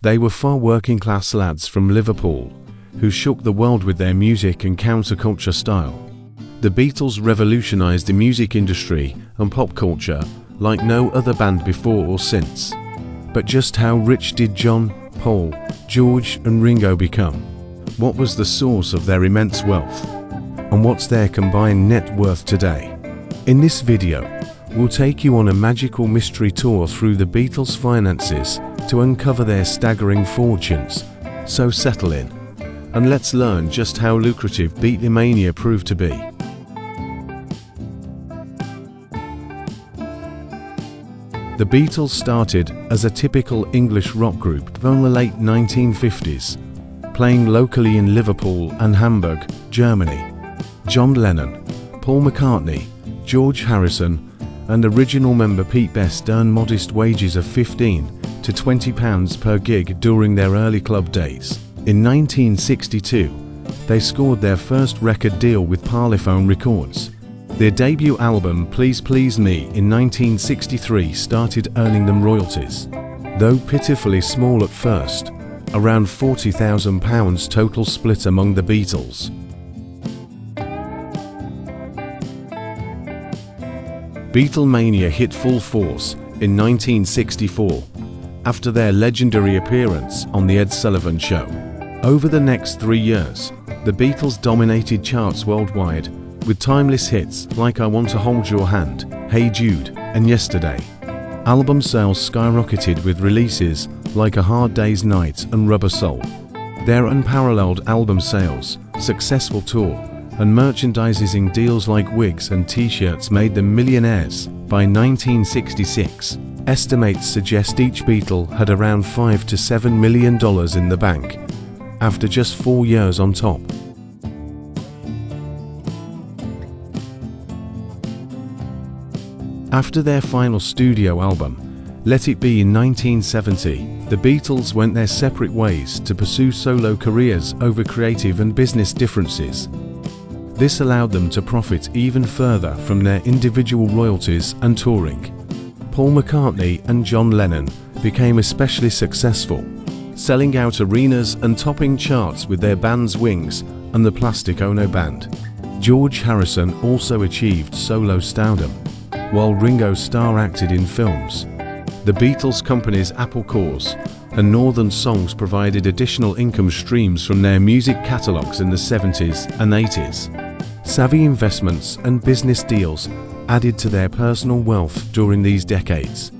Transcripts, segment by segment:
They were 4 working-class lads from Liverpool who shook the world with their music and counterculture style. The Beatles revolutionized the music industry and pop culture like no other band before or since. But just how rich did John, Paul, George and Ringo become? What was the source of their immense wealth? And what's their combined net worth today? In this video, we'll take you on a magical mystery tour through the Beatles' finances to uncover their staggering fortunes. So settle in, and let's learn just how lucrative Beatlemania proved to be. The Beatles started as a typical English rock group from the late 1950s, playing locally in Liverpool and Hamburg, Germany. John Lennon, Paul McCartney, George Harrison, and original member Pete Best earned modest wages of £15 to £20 per gig during their early club days. In 1962, they scored their first record deal with Parlophone Records. Their debut album, Please Please Me, in 1963 started earning them royalties. Though pitifully small at first, around £40,000 total split among the Beatles. Beatlemania hit full force in 1964, after their legendary appearance on The Ed Sullivan Show. Over the next 3 years, the Beatles dominated charts worldwide, with timeless hits like I Want to Hold Your Hand, Hey Jude, and Yesterday. Album sales skyrocketed with releases like A Hard Day's Night and Rubber Soul. Their unparalleled album sales, successful tour, and merchandising deals like wigs and t-shirts made them millionaires. By 1966, estimates suggest each Beatle had around $5 to $7 million in the bank, after just 4 years on top. After their final studio album, Let It Be in 1970, the Beatles went their separate ways to pursue solo careers over creative and business differences. This allowed them to profit even further from their individual royalties and touring. Paul McCartney and John Lennon became especially successful, selling out arenas and topping charts with their bands Wings and the Plastic Ono Band. George Harrison also achieved solo stardom, while Ringo star-acted in films. The Beatles companies Apple Corps and Northern Songs provided additional income streams from their music catalogues in the 70s and 80s. Savvy investments and business deals added to their personal wealth during these decades.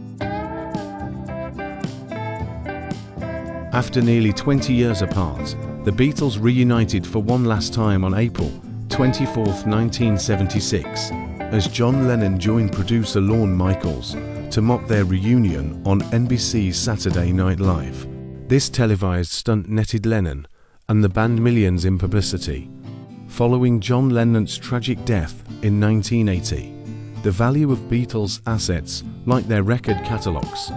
After nearly 20 years apart, the Beatles reunited for one last time on April 24, 1976, as John Lennon joined producer Lorne Michaels to mock their reunion on NBC's Saturday Night Live. This televised stunt netted Lennon and the band millions in publicity. Following John Lennon's tragic death in 1980, the value of Beatles' assets, like their record catalogues,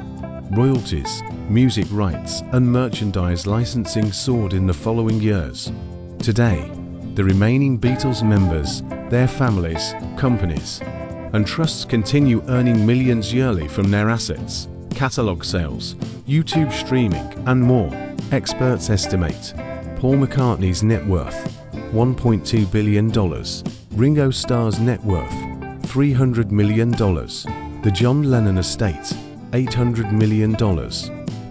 royalties, music rights, and merchandise licensing soared in the following years. Today, the remaining Beatles members, their families, companies, and trusts continue earning millions yearly from their assets, catalogue sales, YouTube streaming, and more. Experts estimate Paul McCartney's net worth $1.2 billion, Ringo Starr's net worth $300 million, the John Lennon estate $800 million,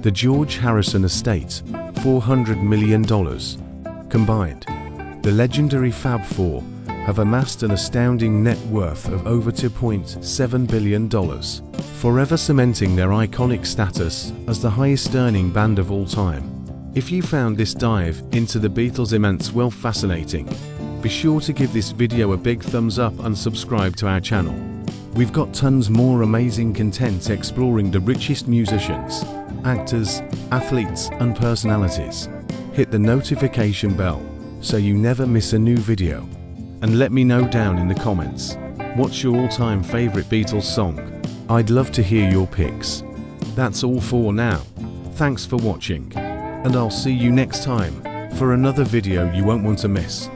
the George Harrison estate $400 million. Combined, the legendary Fab Four have amassed an astounding net worth of over $2.7 billion, forever cementing their iconic status as the highest-earning band of all time. If you found this dive into the Beatles' immense wealth fascinating, be sure to give this video a big thumbs up and subscribe to our channel. We've got tons more amazing content exploring the richest musicians, actors, athletes, and personalities. Hit the notification bell so you never miss a new video. And let me know down in the comments, what's your all-time favorite Beatles song? I'd love to hear your picks. That's all for now. Thanks for watching, and I'll see you next time for another video you won't want to miss.